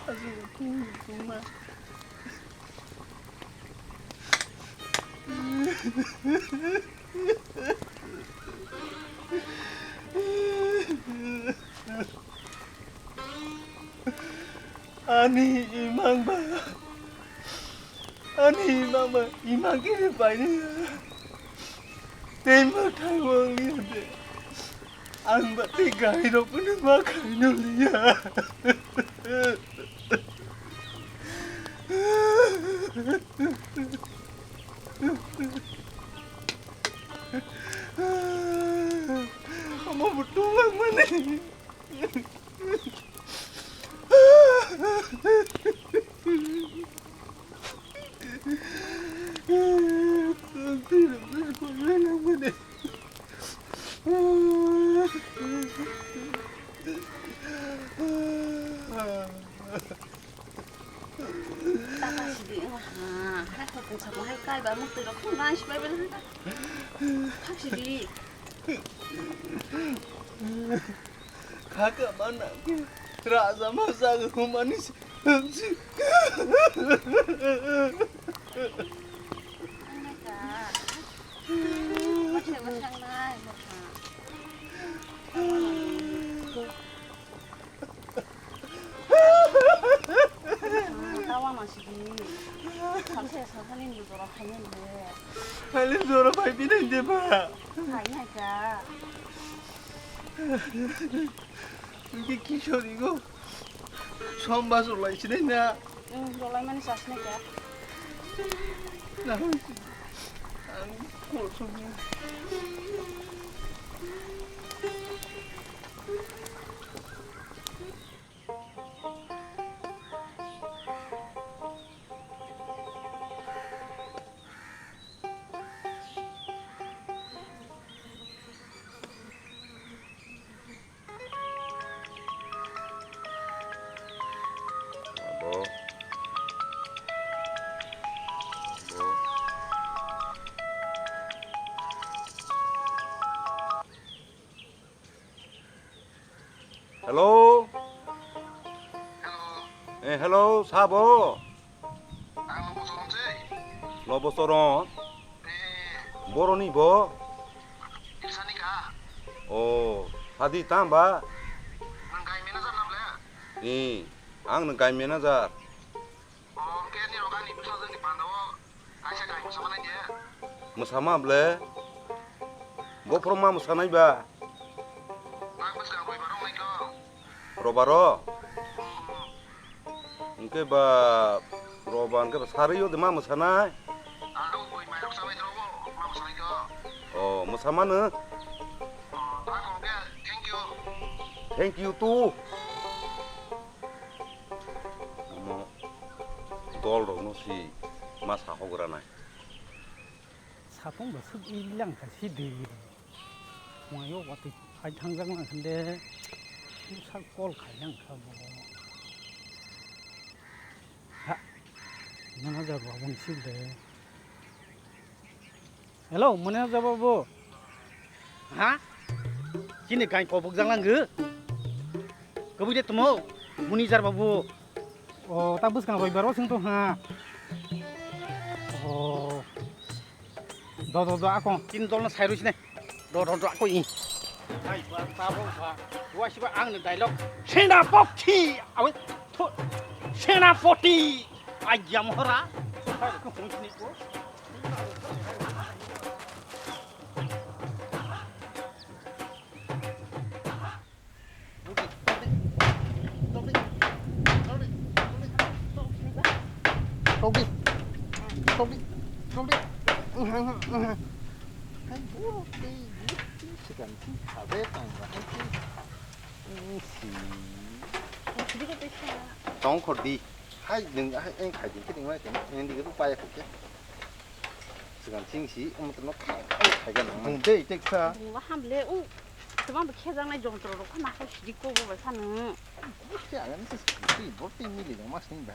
사주가 통이 정말. 아니 이망봐. 아니 이망봐. 이망기를 봐야. 내말 타이왕이는데 안 받대 가이로 뿌는 막 가이놀이야. 어머 무뚱한 만해. 저거 할까? 말먹들어 콩가 시발배를 한다. 확실히 kakak mana rasa masa humanis 그러니까 어째 못상나 따와 마시기 밤새서 선임들 돌아가는데 할림 돌아 밟히는데 봐. 아니니까 이게 기절이고 처음 봐서 올라이시랬냐? 응 놀라면 사시니까 나 고소해. Hello. Hello, Sabo. Lobo Soron. Boroni bo. Oh, hadi tamba. Ni, ang nang kain manager. Musama ble. Bo proma musanai ba. Robaro. Engke ba roban ke sariyo de ma musana. Oh, musama ne. Thank you too. Mo dol ro no si ma sa ho gra na. 사봉도 습 일량 다시 되기. 뭐요 어떻게 아 당장은 근데 살골 가량 가고. 아, manager babu silde. Hello, manager babu. Ha? Kini kain ko buk janglang ge? Kebude temo, manager babu. Oh, tabus kan roi baro sing to ha. Oh. Do ako tin dol na sairu sine. Do ako i. Ai ba tabo ba. Wa siba ang na dialog. Sena pokti. Awe to. Sena poti. Ayam hora. Hai ko phone ni ko. Tobi. Hai burti seganti kabe tangga hai si 어디가 됐어? Tong khodi. Hai đừng anh khai tiếng cái tiếng này anh đi cái lúc bay của segan tingsi nó khai cái nắng mông đây chắc sao 누가 함래 우 그만 개장내 정도로 하나씩 시리고 뭐 사는 cái anh cái burti mili nó mas ning ba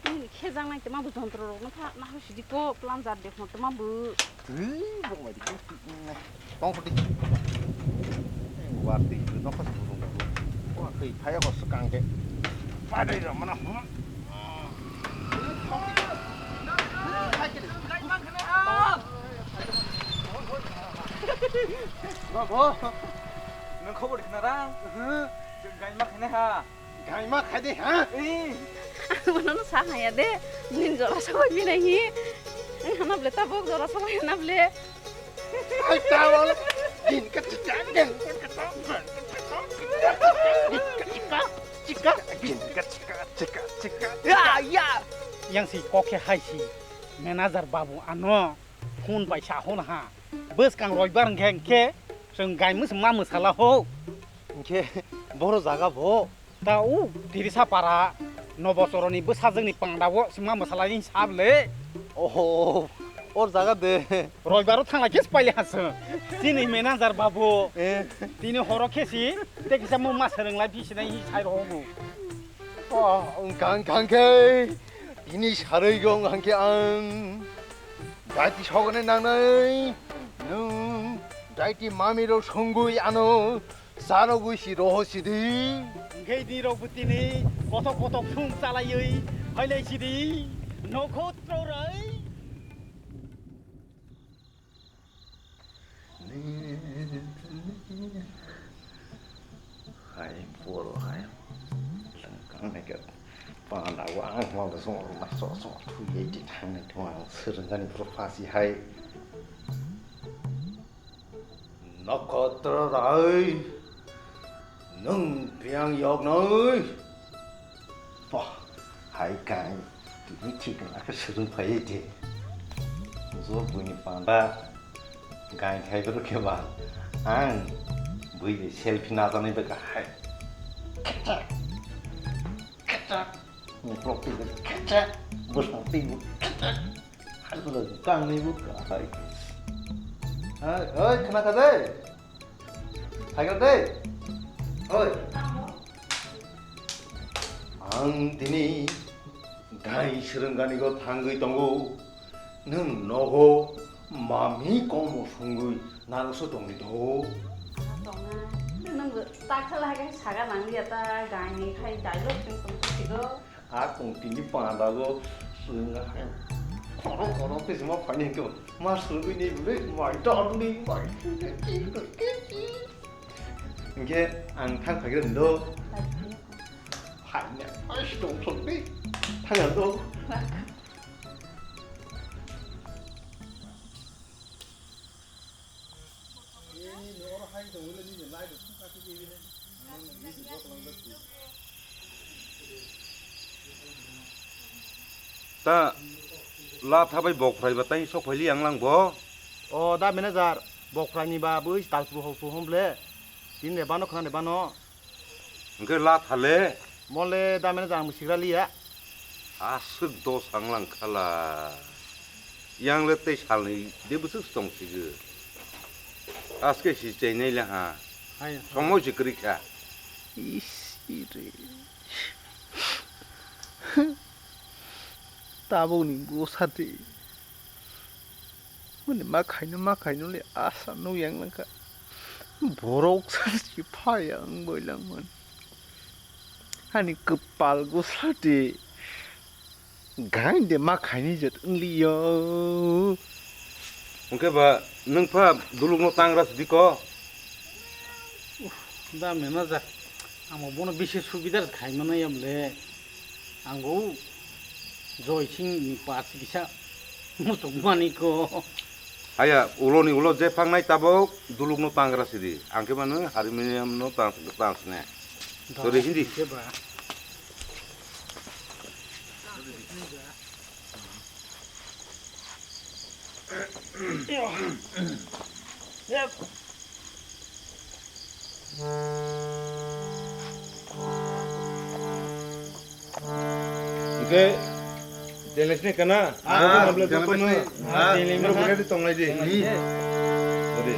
이 개장내 때만 뭐 정도로 나 시리고 플랜 잘 되고 때만 뭐 bông mày đi cái này tong khodi warti nó có sử dụng qua khi thấy có sự căng cái 빠져이 뭐나 뭐? 너 커버리 나랑? 지금 가이막 해내 하. 가이마 가디 하? Mana sah ya deh, nin jora sabai binahi. Hana ble tabok jora sabai hana ble. Ai tao din ka chika din Ya, ya. yang si koke hai si manager babu ano hun bai sa hun ha bus kang roi bar ngeng ke seng gai mus ma musala ho 이게 뭐로 자가 뭐 ta u dirisa para nobosoroni busa jengni pangdawo sima musala jing sable 오호 오르 자가 돼 roi baro thangla kes paile has sini manager babu 에 tini horo kesi tekisa mu ma sereng lai bisina hi sai ro mu 강강개 이니 샤르경 한게 안 다이티 서건에 나나이 능 다이티 마미로 성구이 아노 사로구 시로 시디 ngei di ro butini kotok kotok sung salai hailai sidi nokho tro rai 하이 보러 하이 강내게 바나와 안와서 정말 소소 투예지 당내 통한 서른간이 프로파시 하이 너거들어라이 능 비양 역너이 와 하이간 미치게 아까 서른 파이지 무슨 분이 반다 간开个 봐 안 뭐이 셀피 나다니 배가 하이 뭐 프로필 카차 무슨 띠고 하루도 깡니 볼까 하이 어이 그나가대 하이가대 어이 앙디니 가이 싫은가니고 당그 동고 능 너고 마미 고모 송구 나로서 동리도 Nung tak salah kan saga nang dia ta gai ni khai dialog sing tum tigo. 아 공티니 빠다고 쓰는가 해 코로 때서 파니 그 마스르고 니 그래 말도 안 돼. 이게 안탕 가게 너 하냐 아이씨 좀 손비 당연도 ता ला थाबाय बकफ्राय बाताय सफायलि आंलां ब 어, 나 매니저 복프라니 바 부이 달프 호프 홈블레. 진네 바노 칸네 바노. ओंखे ला थाले 몰레 다 매니저 아무 시그랄리야. आसुक दस आंलां खाला यांले तै सालनै देबुसु संसिगो आसके सिचैनायला हा hai समो जिक्रिखा 이씨레. 따보니 고사데. 근데 마카이노레 아사 노양랑가. 보록살지 파양 뭐랑만. 아니 급발고 살데. 가인데 마카이니 저 응리요. ओंखे बा नोंफा दुलुगनो तांग्रास दिको da manager amo bono bishi subidar khai mana yamle anggo joy sing ni pas gisa mutuk mani ko आया उलोनि उलो जे फांनाय ताबो दुलुगनो तांग्रासिदि आंखे मानो हारमोनियाम नो तांसने Sorry, hindi. ba Oke, jelasnya kena. Ah, Aku jangan penuh. penuh. Ah, Jelasnya ini di tong lagi. Sorry.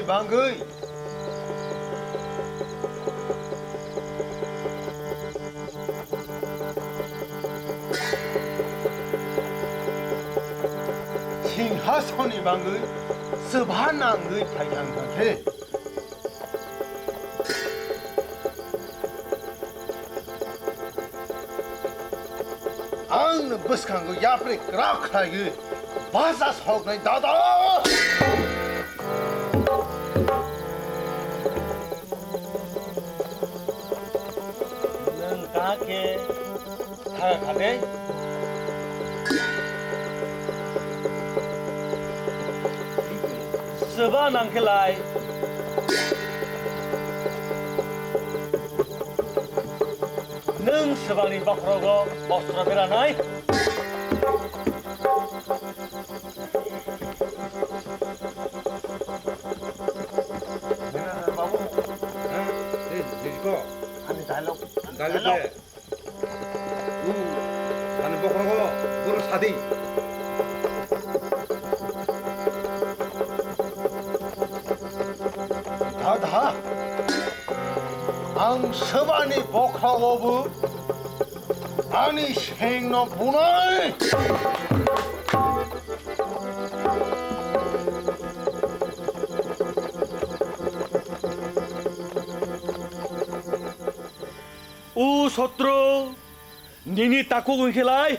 방의 싱하선이 방의 스바낭의 발향한테 앙는 버스칸 거 야프레 그라크라이 바사 속내 다다 는 가게 다가가네 스바 난켈라이 능 스바니 바크로고 버스트라베라나이 이거 아니 달로 달래. 나는 먹으라고 물을 사디. 다다 앙 서반이 복하고부 아니 생노 분할 우 소트로 니니 따꾸군 힐라이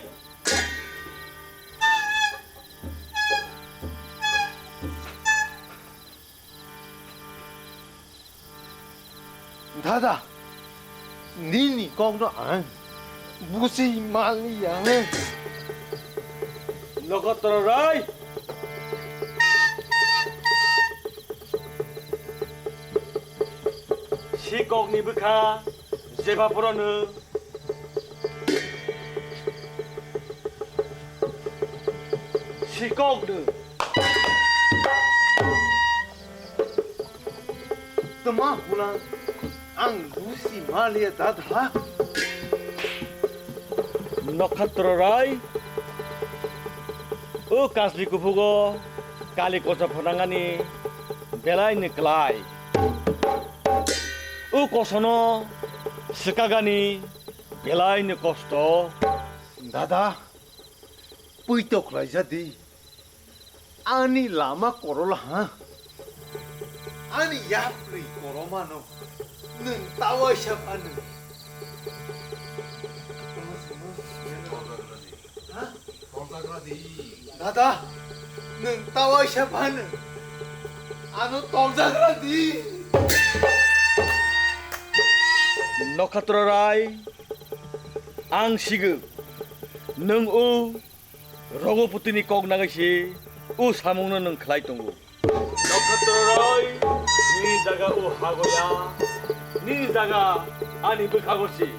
다다 니니 공도 안 무슨 말이야 너가 떨어라이 시곡니브카 제바프로는 시곡느 tama pulang ang musi malia dadha 너가 떨어라이 어 가스리고 보고 까리 고서 포랑하니 벨라이 니클라이 어 고서노 스카가니 벨라이 니 코스토 dada puitok lai jadi ani lama korola ha ani yapri koromano 는 tawa siapa 는 dada 는 tawa siapa 는 anu tomzagradi 너가 떨어라이 앙시그 능우 로고 붙으니 꼭 나가시 우 사먹는 능 클라이 동구 너가 떨어라이 니자가 우 하고야 니자가 아니 불하고시